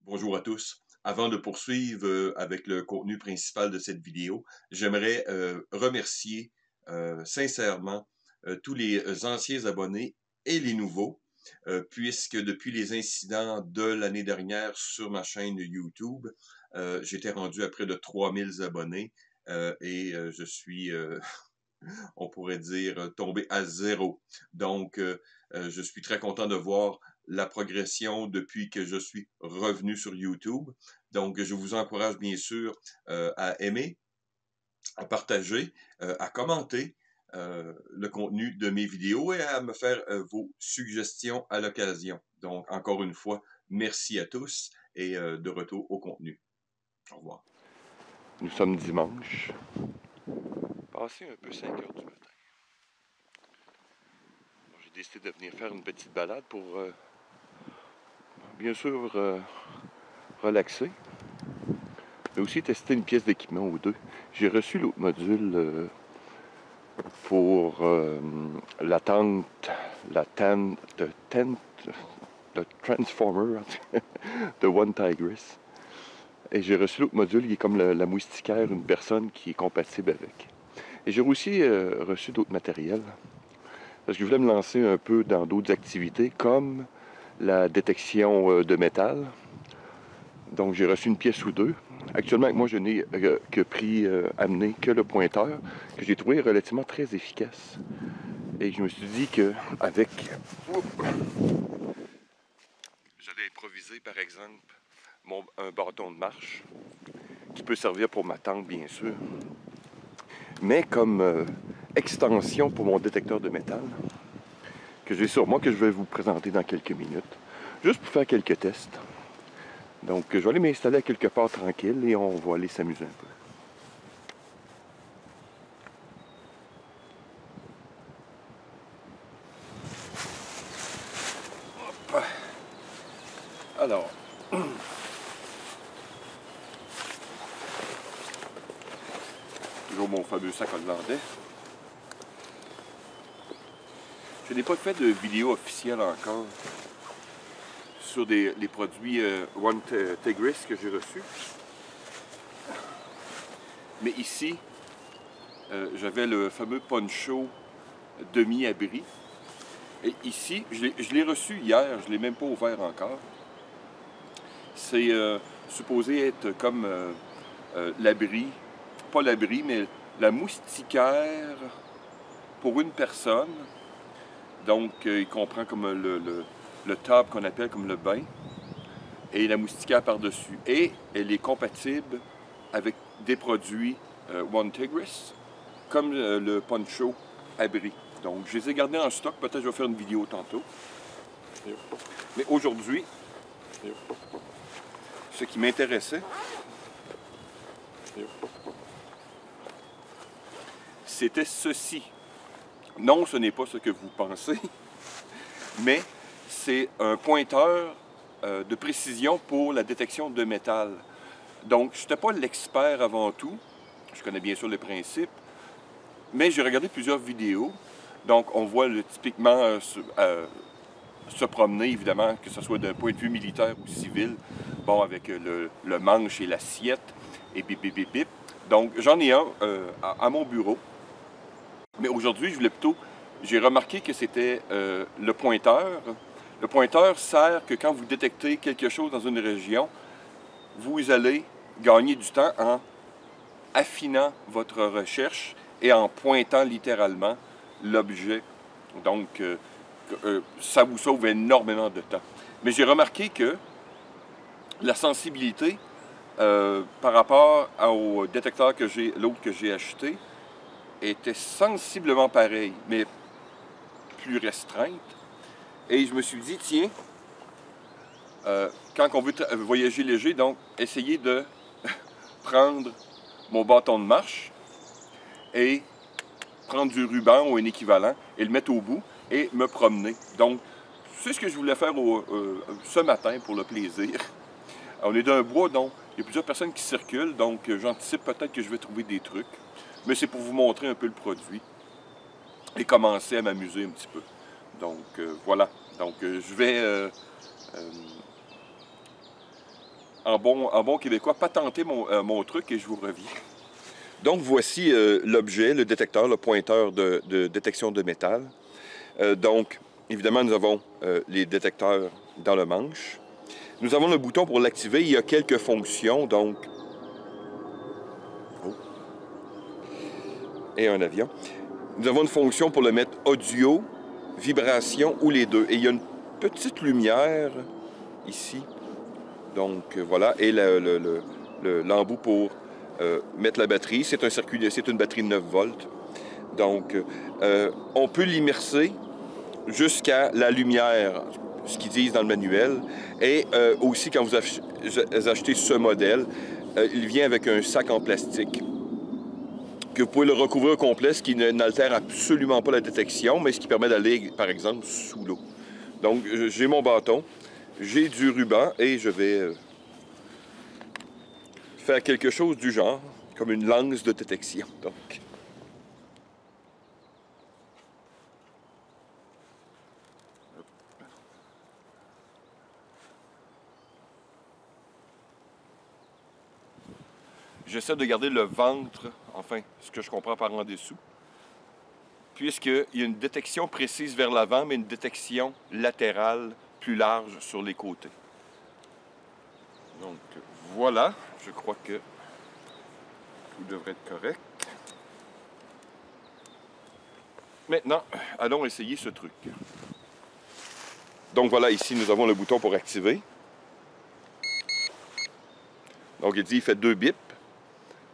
Bonjour à tous. Avant de poursuivre avec le contenu principal de cette vidéo, j'aimerais remercier sincèrement tous les anciens abonnés et les nouveaux, puisque depuis les incidents de l'année dernière sur ma chaîne YouTube, j'étais rendu à près de 3000 abonnés et je suis, on pourrait dire, tombé à zéro. Donc, je suis très content de voir la progression depuis que je suis revenu sur YouTube. Donc, je vous encourage bien sûr à aimer, à partager, à commenter le contenu de mes vidéos et à me faire vos suggestions à l'occasion. Donc, encore une fois, merci à tous et de retour au contenu. Au revoir. Nous sommes dimanche. Passé un peu 5 heures du matin. J'ai décidé de venir faire une petite balade pour, bien sûr, relaxer, mais aussi tester une pièce d'équipement ou deux. J'ai reçu l'autre module pour la tente, le Transformer de One Tigress. Et j'ai reçu l'autre module qui est comme la moustiquaire, une personne qui est compatible avec. Et j'ai aussi reçu d'autres matériels. Parce que je voulais me lancer un peu dans d'autres activités, comme la détection de métal. Donc j'ai reçu une pièce ou deux. Actuellement, moi, je n'ai amené que le pointeur, que j'ai trouvé relativement très efficace. Et je me suis dit qu'avec... J'allais improviser, par exemple, un bâton de marche, qui peut servir pour ma tente, bien sûr, mais comme extension pour mon détecteur de métal, que j'ai sur moi, que je vais vous présenter dans quelques minutes, juste pour faire quelques tests. Donc, je vais aller m'installer à quelque part tranquille et on va aller s'amuser un peu. Hop. Alors, toujours mon fameux sac hollandais. Je n'ai pas fait de vidéo officielle encore sur les produits One Tigress que j'ai reçus. Mais ici, j'avais le fameux poncho demi-abri. Et ici, je l'ai reçu hier, je ne l'ai même pas ouvert encore. C'est supposé être comme l'abri, pas l'abri, mais la moustiquaire pour une personne. Donc, il comprend comme le top qu'on appelle comme le bain et la moustiquaire par-dessus. Et elle est compatible avec des produits One Tigress, comme le poncho abri. Donc, je les ai gardés en stock. Peut-être que je vais faire une vidéo tantôt. Mais aujourd'hui, ce qui m'intéressait, c'était ceci. Non, ce n'est pas ce que vous pensez, mais c'est un pointeur de précision pour la détection de métal. Donc, je n'étais pas l'expert avant tout. Je connais bien sûr les principes, mais j'ai regardé plusieurs vidéos. Donc, on voit typiquement se promener, évidemment, que ce soit d'un point de vue militaire ou civil, bon, avec le manche et l'assiette, et bip, bip, bip, bip. Donc, j'en ai un à mon bureau. Mais aujourd'hui, j'ai remarqué que c'était le pointeur. Le pointeur sert que quand vous détectez quelque chose dans une région, vous allez gagner du temps en affinant votre recherche et en pointant littéralement l'objet. Donc, ça vous sauve énormément de temps. Mais j'ai remarqué que la sensibilité par rapport au détecteur l'autre que j'ai acheté, était sensiblement pareille, mais plus restreinte. Et je me suis dit, tiens, quand on veut voyager léger, donc, essayer de prendre mon bâton de marche et prendre du ruban ou un équivalent et le mettre au bout et me promener. Donc, c'est ce que je voulais faire ce matin pour le plaisir. On est dans un bois, donc il y a plusieurs personnes qui circulent, donc j'anticipe peut-être que je vais trouver des trucs. Mais c'est pour vous montrer un peu le produit et commencer à m'amuser un petit peu. Donc, voilà. Donc, je vais en bon québécois, patenter mon truc et je vous reviens. Donc, voici l'objet, le détecteur, le pointeur de détection de métal. Donc, évidemment, nous avons les détecteurs dans le manche. Nous avons le bouton pour l'activer. Il y a quelques fonctions, donc... Oh. Et un avion. Nous avons une fonction pour le mettre audio, vibration ou les deux. Et il y a une petite lumière ici. Donc, voilà. Et l'embout pour mettre la batterie. C'est une batterie de 9 volts. Donc, on peut l'immerser jusqu'à la lumière, ce qu'ils disent dans le manuel. Et aussi, quand vous achetez ce modèle, il vient avec un sac en plastique que vous pouvez le recouvrir au complet, ce qui n'altère absolument pas la détection, mais ce qui permet d'aller, par exemple, sous l'eau. Donc, j'ai mon bâton, j'ai du ruban et je vais faire quelque chose du genre, comme une lance de détection. Donc, j'essaie de garder le ventre, enfin, ce que je comprends par en dessous, puisqu'il y a une détection précise vers l'avant, mais une détection latérale plus large sur les côtés. Donc, voilà, je crois que tout devrait être correct. Maintenant, allons essayer ce truc. Donc voilà, ici, nous avons le bouton pour activer. Donc, il dit, il fait 2 bips.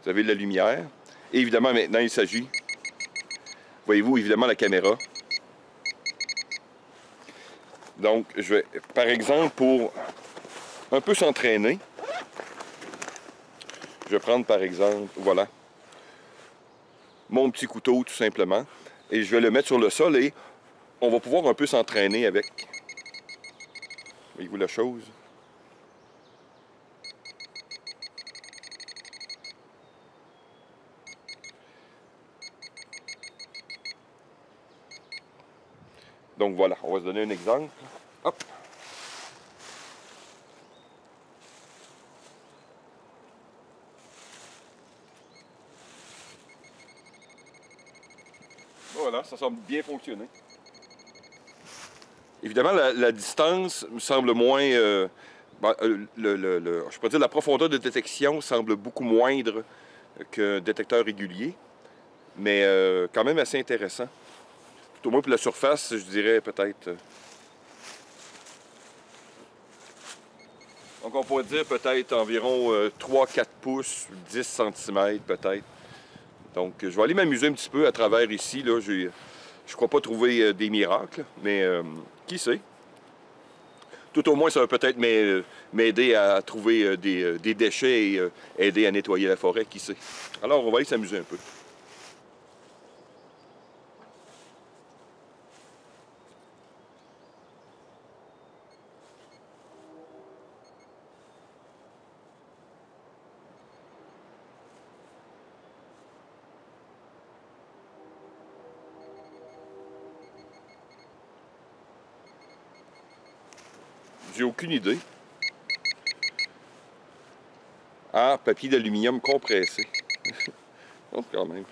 Vous avez de la lumière. Et évidemment, maintenant, il s'agit, voyez-vous, évidemment, la caméra. Donc, je vais, par exemple, pour un peu s'entraîner, je vais prendre, par exemple, voilà, mon petit couteau, tout simplement, et je vais le mettre sur le sol et on va pouvoir un peu s'entraîner avec. Voyez-vous la chose? Donc voilà, on va se donner un exemple. Hop! Voilà, ça semble bien fonctionner. Évidemment, la distance me semble moins... je peux dire la profondeur de détection semble beaucoup moindre qu'un détecteur régulier, mais quand même assez intéressant. Tout au moins pour la surface, je dirais peut-être... Donc on pourrait dire peut-être environ 3-4 pouces, 10 cm peut-être. Donc je vais aller m'amuser un petit peu à travers ici. Là. Je ne crois pas trouver des miracles, mais qui sait? Tout au moins, ça va peut-être m'aider à trouver des déchets et aider à nettoyer la forêt, qui sait? Alors on va aller s'amuser un peu. J'ai aucune idée. Ah, papier d'aluminium compressé. Donc, quand même.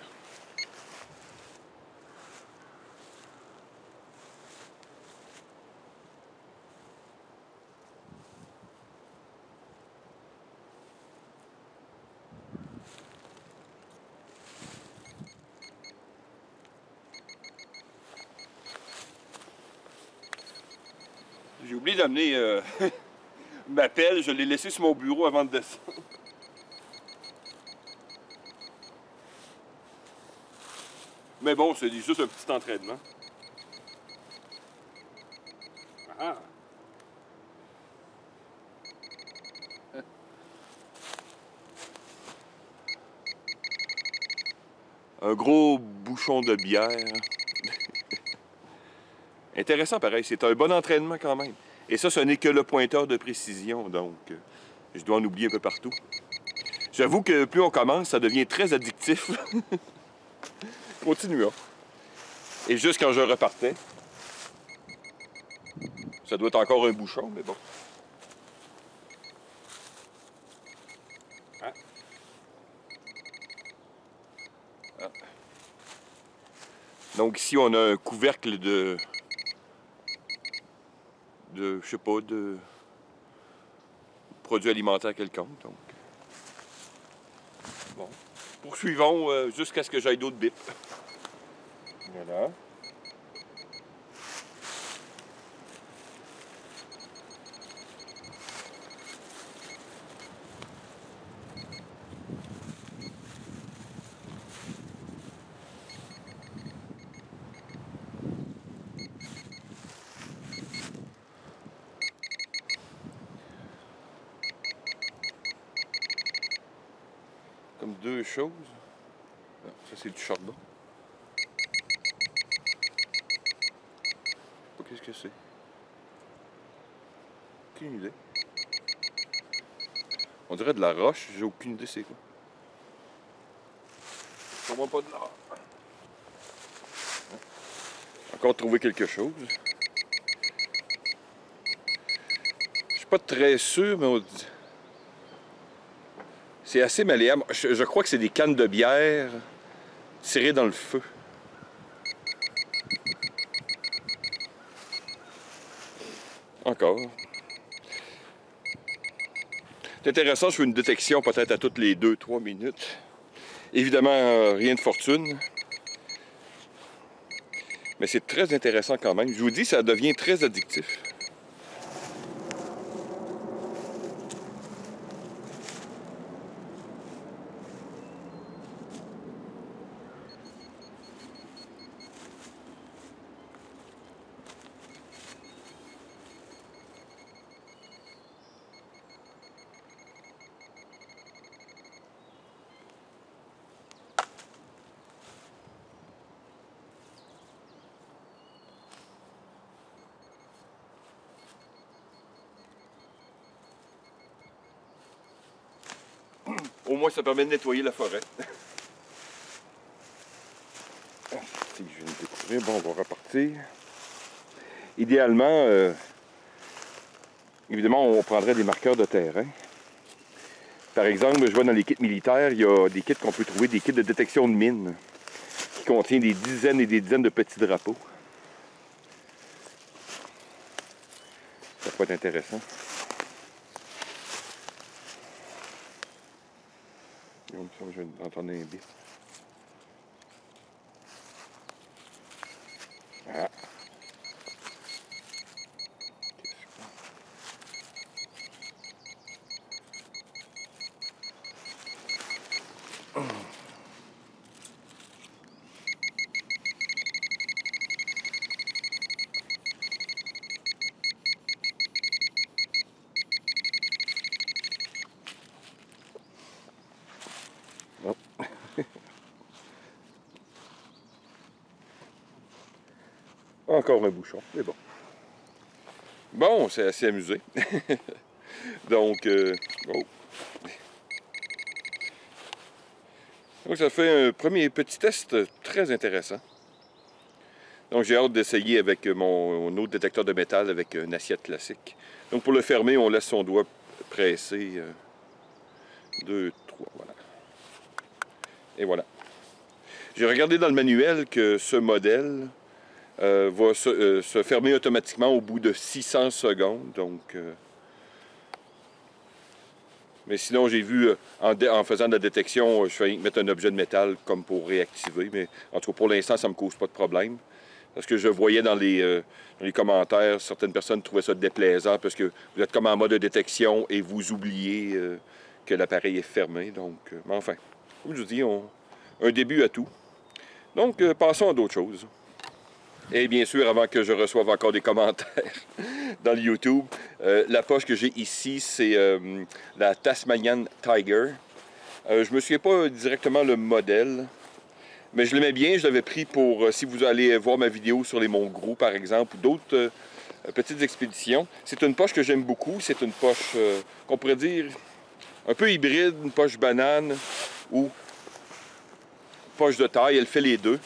J'ai oublié d'amener ma pelle, je l'ai laissée sur mon bureau avant de descendre. Mais bon, c'est juste un petit entraînement. Ah. Un gros bouchon de bière. Intéressant pareil, c'est un bon entraînement quand même. Et ça, ce n'est que le pointeur de précision, donc je dois en oublier un peu partout. J'avoue que plus on commence, ça devient très addictif. Continuons. Et juste quand je repartais, ça doit être encore un bouchon, mais bon. Donc ici, on a un couvercle de je sais pas, de produits alimentaires quelconques. Donc, bon. Poursuivons jusqu'à ce que j'aille d'autres bips. Voilà. Comme deux choses. Ah, ça, c'est du chardon. Qu'est-ce que c'est? Aucune idée. On dirait de la roche, j'ai aucune idée c'est quoi. Je comprends pas de l'or. Encore trouver quelque chose. Je suis pas très sûr, mais on dit... c'est assez malléable. Je crois que c'est des cannes de bière tirées dans le feu. Encore. C'est intéressant, je fais une détection peut-être à toutes les 2-3 minutes. Évidemment, rien de fortune. Mais c'est très intéressant quand même. Je vous dis, ça devient très addictif. Au moins, ça permet de nettoyer la forêt. Si je viens de découvrir, bon, on va repartir. Idéalement, évidemment, on prendrait des marqueurs de terrain. Par exemple, je vois dans les kits militaires, il y a des kits qu'on peut trouver, des kits de détection de mines, qui contiennent des dizaines et des dizaines de petits drapeaux. Ça peut être intéressant. Donc ça, je vais entendre un bip. Ah. Oh. Encore un bouchon, mais bon. Bon, c'est assez amusé. Donc, oh. Donc, ça fait un premier petit test très intéressant. Donc, j'ai hâte d'essayer avec mon autre détecteur de métal avec une assiette classique. Donc, pour le fermer, on laisse son doigt pressé. 2, 3, voilà. Et voilà. J'ai regardé dans le manuel que ce modèle va se fermer automatiquement au bout de 600 secondes. Donc, mais sinon, j'ai vu, en faisant de la détection, je fais mettre un objet de métal comme pour réactiver. Mais en tout cas, pour l'instant, ça ne me cause pas de problème. Parce que je voyais dans les commentaires, certaines personnes trouvaient ça déplaisant parce que vous êtes comme en mode de détection et vous oubliez que l'appareil est fermé. Donc, mais enfin, comme je vous dis, un début à tout. Donc, passons à d'autres choses. Et bien sûr, avant que je reçoive encore des commentaires dans le YouTube, la poche que j'ai ici, c'est la Tasmanian Tiger. Je ne me souviens pas directement le modèle, mais je l'aimais bien. Je l'avais pris pour, si vous allez voir ma vidéo sur les Monts Gros, par exemple, ou d'autres petites expéditions. C'est une poche que j'aime beaucoup. C'est une poche qu'on pourrait dire un peu hybride, une poche banane ou poche de taille. Elle fait les deux.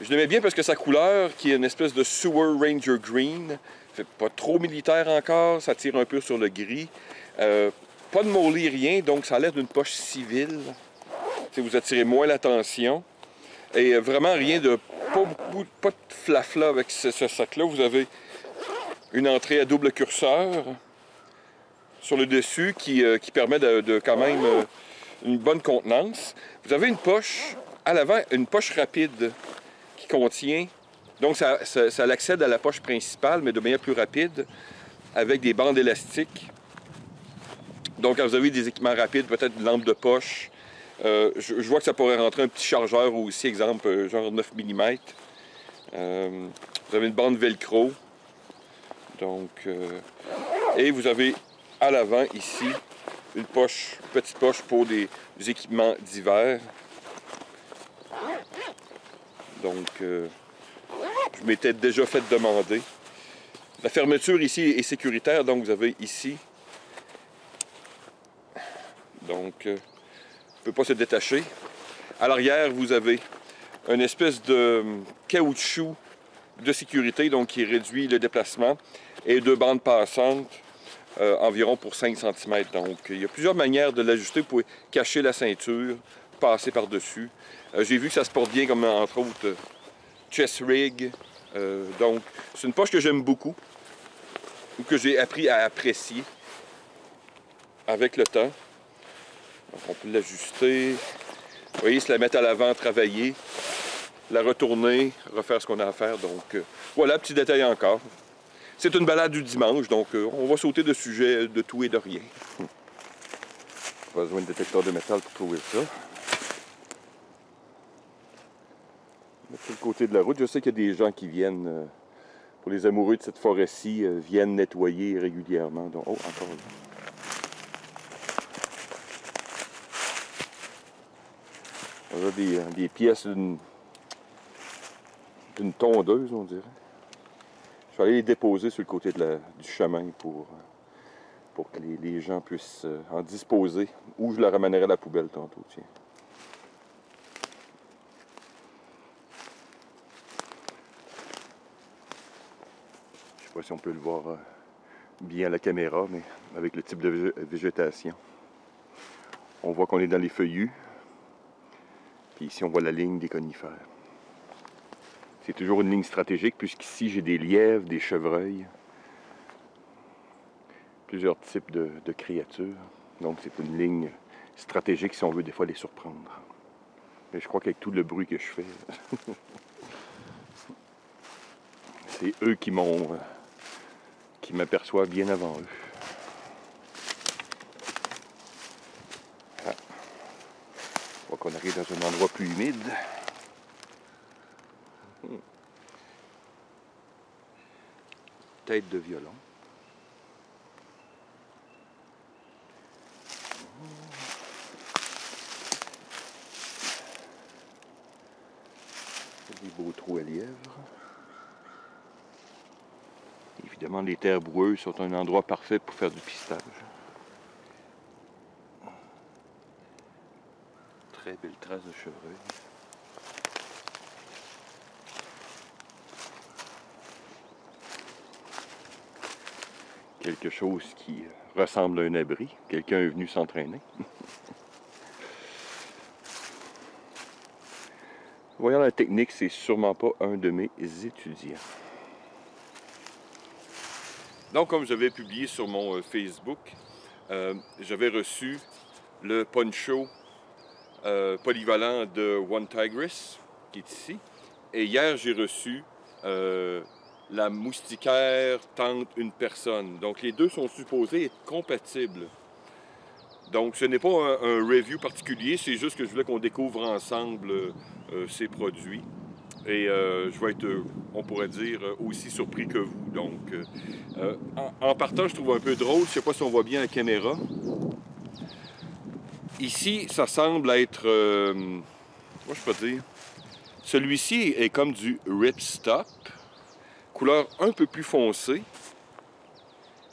Je l'aimais bien parce que sa couleur, qui est une espèce de Sewer Ranger Green, fait pas trop militaire encore, ça tire un peu sur le gris. Pas de mollet, rien, donc ça a l'air d'une poche civile. Si vous attirez moins l'attention. Et vraiment rien de... pas de flafla avec ce sac-là. Vous avez une entrée à double curseur sur le dessus qui permet de quand même une bonne contenance. Vous avez une poche à l'avant, une poche rapide qui contient... Donc ça l'accède à la poche principale, mais de manière plus rapide, avec des bandes élastiques. Donc quand vous avez des équipements rapides, peut-être une lampe de poche, je vois que ça pourrait rentrer un petit chargeur aussi, exemple, genre 9 mm. Vous avez une bande velcro. Donc, et vous avez à l'avant ici une poche, petite poche pour des équipements d'hiver. Donc, je m'étais déjà fait demander. La fermeture ici est sécuritaire, donc vous avez ici. Donc, ne peut pas se détacher. À l'arrière, vous avez une espèce de caoutchouc de sécurité, donc qui réduit le déplacement, et deux bandes passantes environ pour 5 cm. Donc, il y a plusieurs manières de l'ajuster. Vous pouvez cacher la ceinture, passer par-dessus. J'ai vu que ça se porte bien comme, entre autres, chest rig. Donc, c'est une poche que j'aime beaucoup, ou que j'ai appris à apprécier avec le temps. Donc, on peut l'ajuster. Vous voyez, se la mettre à l'avant, travailler, la retourner, refaire ce qu'on a à faire. Donc, voilà, petit détail encore. C'est une balade du dimanche, donc on va sauter de sujet de tout et de rien. Pas besoin de détecteur de métal pour trouver ça. Sur le côté de la route, je sais qu'il y a des gens qui viennent, pour les amoureux de cette forêt-ci, viennent nettoyer régulièrement. Donc, oh, encore là. On a des pièces d'une tondeuse, on dirait. Je vais aller les déposer sur le côté du chemin pour que les gens puissent en disposer. Ou je la ramènerai à la poubelle tantôt, tiens. Je ne sais pas si on peut le voir bien à la caméra, mais avec le type de végétation. On voit qu'on est dans les feuillus. Puis ici, on voit la ligne des conifères. C'est toujours une ligne stratégique, puisqu'ici, j'ai des lièvres, des chevreuils, plusieurs types de créatures. Donc, c'est une ligne stratégique si on veut des fois les surprendre. Mais je crois qu'avec tout le bruit que je fais, c'est eux qui m'aperçoivent bien avant eux. Ah. Je crois qu'on arrive dans un endroit plus humide. Tête de violon. Des beaux trous à lièvres. Évidemment, les terres boueuses sont un endroit parfait pour faire du pistage. Très belle trace de chevreuil. Quelque chose qui ressemble à un abri. Quelqu'un est venu s'entraîner. Voyons la technique, c'est sûrement pas un de mes étudiants. Donc, comme j'avais publié sur mon Facebook, j'avais reçu le poncho polyvalent de One Tigress, qui est ici. Et hier, j'ai reçu la moustiquaire tente une personne. Donc, les deux sont supposés être compatibles. Donc, ce n'est pas un review particulier, c'est juste que je voulais qu'on découvre ensemble ces produits. Et je vais être, on pourrait dire, aussi surpris que vous. Donc, en partant, je trouve un peu drôle, je ne sais pas si on voit bien la caméra. Ici, ça semble être, moi je peux dire, celui-ci est comme du Ripstop, couleur un peu plus foncée.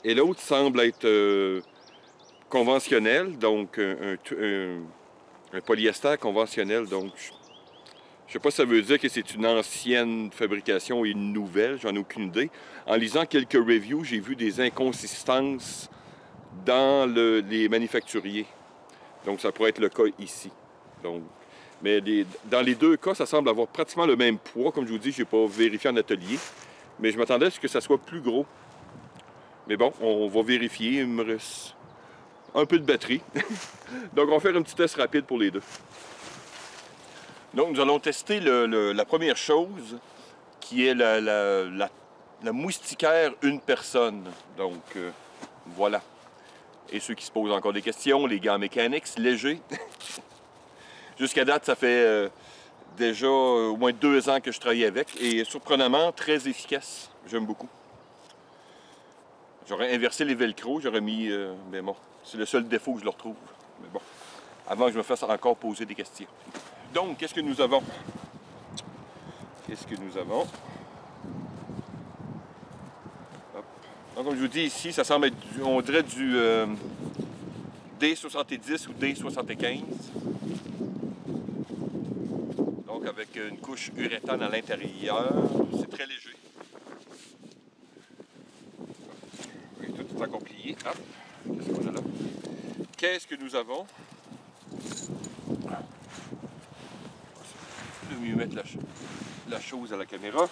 Et l'autre semble être conventionnel, donc un polyester conventionnel. Donc, je ne sais pas si ça veut dire que c'est une ancienne fabrication et une nouvelle, j'en ai aucune idée. En lisant quelques reviews, j'ai vu des inconsistances dans les manufacturiers. Donc, ça pourrait être le cas ici. Donc, Mais dans les deux cas, ça semble avoir pratiquement le même poids. Comme je vous dis, je n'ai pas vérifié en atelier. Mais je m'attendais à ce que ça soit plus gros. Mais bon, on va vérifier. Il me reste un peu de batterie. Donc, on va faire un petit test rapide pour les deux. Donc, nous allons tester la première chose, qui est la moustiquaire une personne. Donc, voilà. Et ceux qui se posent encore des questions, les gants mécaniques, légers. Jusqu'à date, ça fait déjà au moins 2 ans que je travaille avec. Et surprenamment, très efficace. J'aime beaucoup. J'aurais inversé les velcro, j'aurais mis... mais bon, c'est le seul défaut que je leur trouve. Mais bon, avant que je me fasse encore poser des questions. Donc, qu'est-ce que nous avons? Qu'est-ce que nous avons? Hop. Donc, comme je vous dis ici, ça semble être, on dirait du D70 ou D75. Donc, avec une couche uréthane à l'intérieur. C'est très léger. Et tout est encore plié. Hop. Qu'est-ce qu'on a là? Qu'est-ce que nous avons? Je vais mieux mettre la chose à la caméra.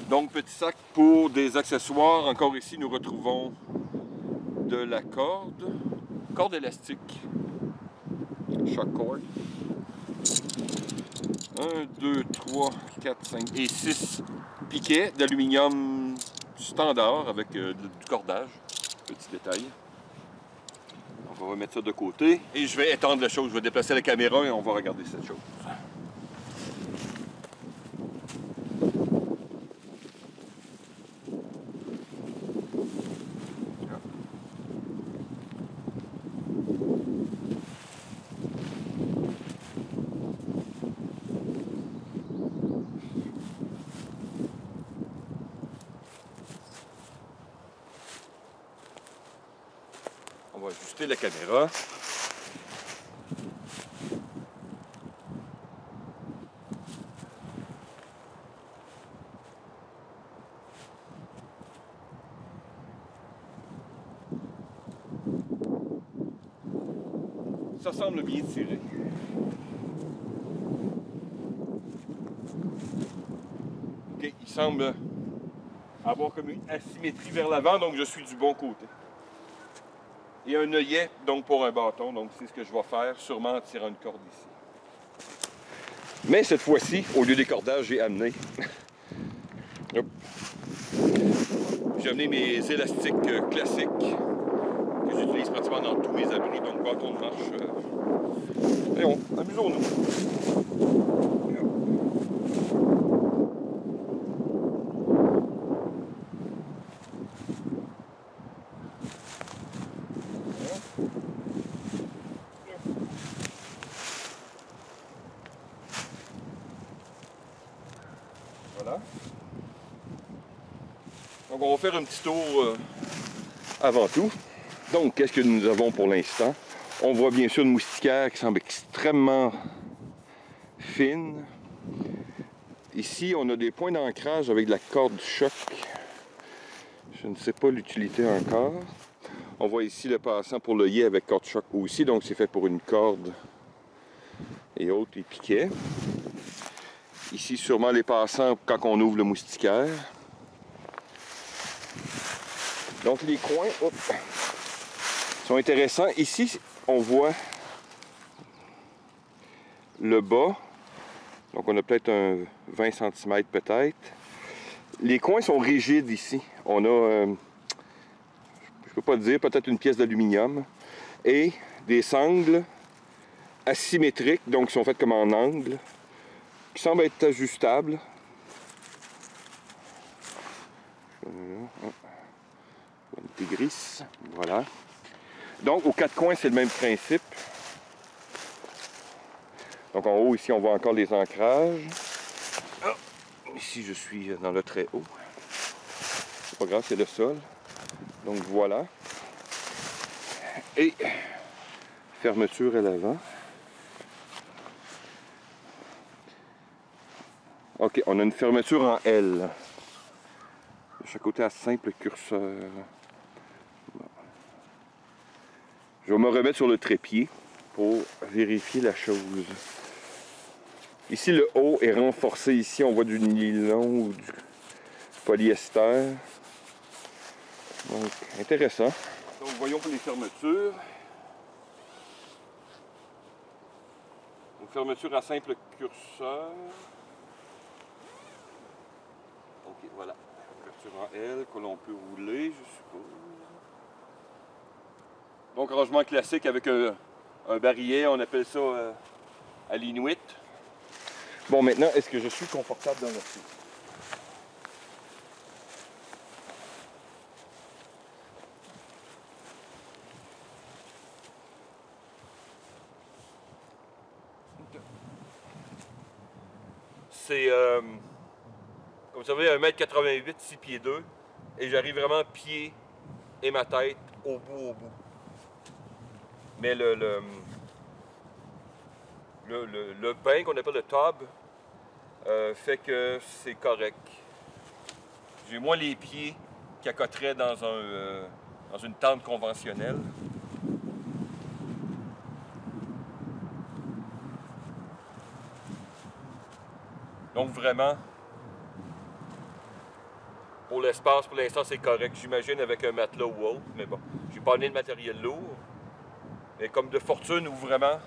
Donc, petit sac pour des accessoires. Encore ici, nous retrouvons de la corde élastique, shock cord. 1, 2, 3, 4, 5 et 6 piquets d'aluminium standard avec du cordage. Petit détail. On va remettre ça de côté. Et je vais étendre la chose. Je vais déplacer la caméra et on va regarder cette chose. On va ajuster la caméra. Ça semble bien tiré. Ok, il semble avoir comme une asymétrie vers l'avant, donc je suis du bon côté. Et un œillet, donc pour un bâton, donc c'est ce que je vais faire, sûrement en tirant une corde ici. Mais cette fois-ci, au lieu des cordages, j'ai amené... J'ai amené mes élastiques classiques que j'utilise pratiquement dans tous mes abris, donc bâton de marche. Voyons, amusons-nous. Voilà. Donc on va faire un petit tour avant tout. Donc qu'est-ce que nous avons pour l'instant? On voit bien sûr une moustiquaire qui semble extrêmement fine. Ici on a des points d'ancrage avec de la corde choc. Je ne sais pas l'utilité encore. On voit ici le passant pour l'œillet avec corde choc aussi, donc c'est fait pour une corde et autres, les piquets. Ici sûrement les passants quand on ouvre le moustiquaire. Donc les coins sont intéressants. Ici, on voit le bas. Donc on a peut-être un 20 cm peut-être. Les coins sont rigides ici. On a, je peux pas dire, peut-être une pièce d'aluminium. Et des sangles asymétriques, donc qui sont faites comme en angle, qui semblent être ajustables. Une tigrisse, voilà. Donc, aux 4 coins, c'est le même principe. Donc, en haut, ici, on voit encore les ancrages. Oh, ici, je suis dans le très haut. C'est pas grave, c'est le sol. Donc, voilà. Et fermeture à l'avant. OK, on a une fermeture en L. De chaque côté, à simple curseur. Bon. Je vais me remettre sur le trépied. pour vérifier la chose. Ici, le haut est renforcé. Ici, on voit du nylon ou du polyester. Donc, intéressant. Donc, voyons pour les fermetures. Une fermeture à simple curseur. Ok, voilà. Ouverture en L que l'on peut rouler, je suppose. Donc, rangement classique avec un barillet, on appelle ça à l'Inuit. Bon, maintenant, est-ce que je suis confortable dans le site? C'est, comme vous savez, 1m88, 6 pieds 2. Et j'arrive vraiment pied et ma tête au bout. Mais le bain qu'on appelle le tub fait que c'est correct. J'ai moins les pieds qui accoteraient dans une tente conventionnelle. Donc vraiment, pour l'espace, pour l'instant, c'est correct. J'imagine avec un matelas ou autre, mais bon, j'ai pas amené de matériel lourd. Mais comme de fortune où vraiment,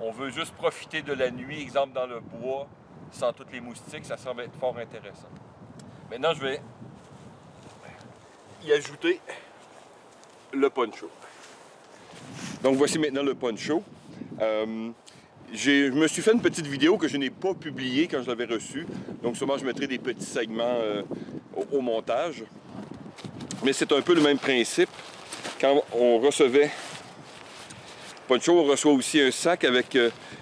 on veut juste profiter de la nuit, exemple dans le bois, sans toutes les moustiques, ça semble être fort intéressant. Maintenant, je vais y ajouter le poncho. Donc voici maintenant le poncho. Je me suis fait une petite vidéo que je n'ai pas publiée quand je l'avais reçue. Donc sûrement je mettrai des petits segments au montage. Mais c'est un peu le même principe. Quand on recevait poncho, on reçoit aussi un sac avec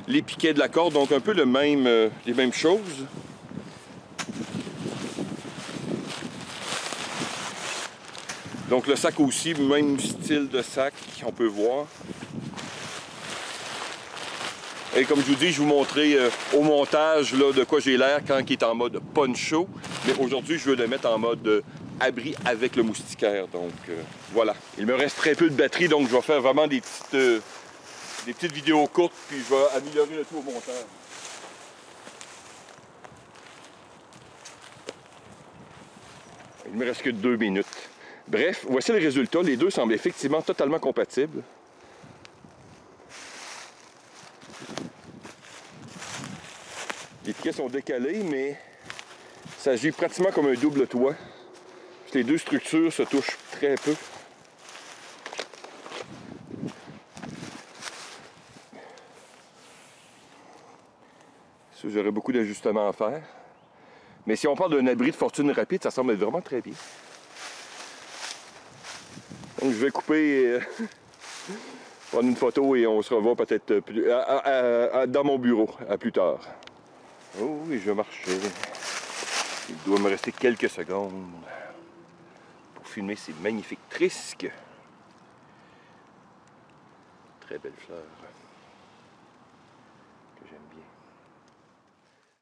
les piquets de la corde. Donc un peu les mêmes choses. Donc le sac aussi, même style de sac, on peut voir. Et comme je vous dis, je vous montrerai au montage là, de quoi j'ai l'air quand il est en mode poncho. Mais aujourd'hui, je veux le mettre en mode abri avec le moustiquaire. Donc voilà. Il me reste très peu de batterie, donc je vais faire vraiment des petites vidéos courtes, puis je vais améliorer le tout au montage. Il me reste que 2 minutes. Bref, voici le résultat. Les deux semblent effectivement totalement compatibles. Les piquets sont décalés, mais ça agit pratiquement comme un double toit. Les deux structures se touchent très peu. J'aurais beaucoup d'ajustements à faire. Mais si on parle d'un abri de fortune rapide, ça semble être vraiment très bien. Donc je vais couper, prendre une photo et on se revoit peut-être dans mon bureau à plus tard. Oh oui, je vais marcher. Il doit me rester quelques secondes pour filmer ces magnifiques trisques. Très belles fleurs.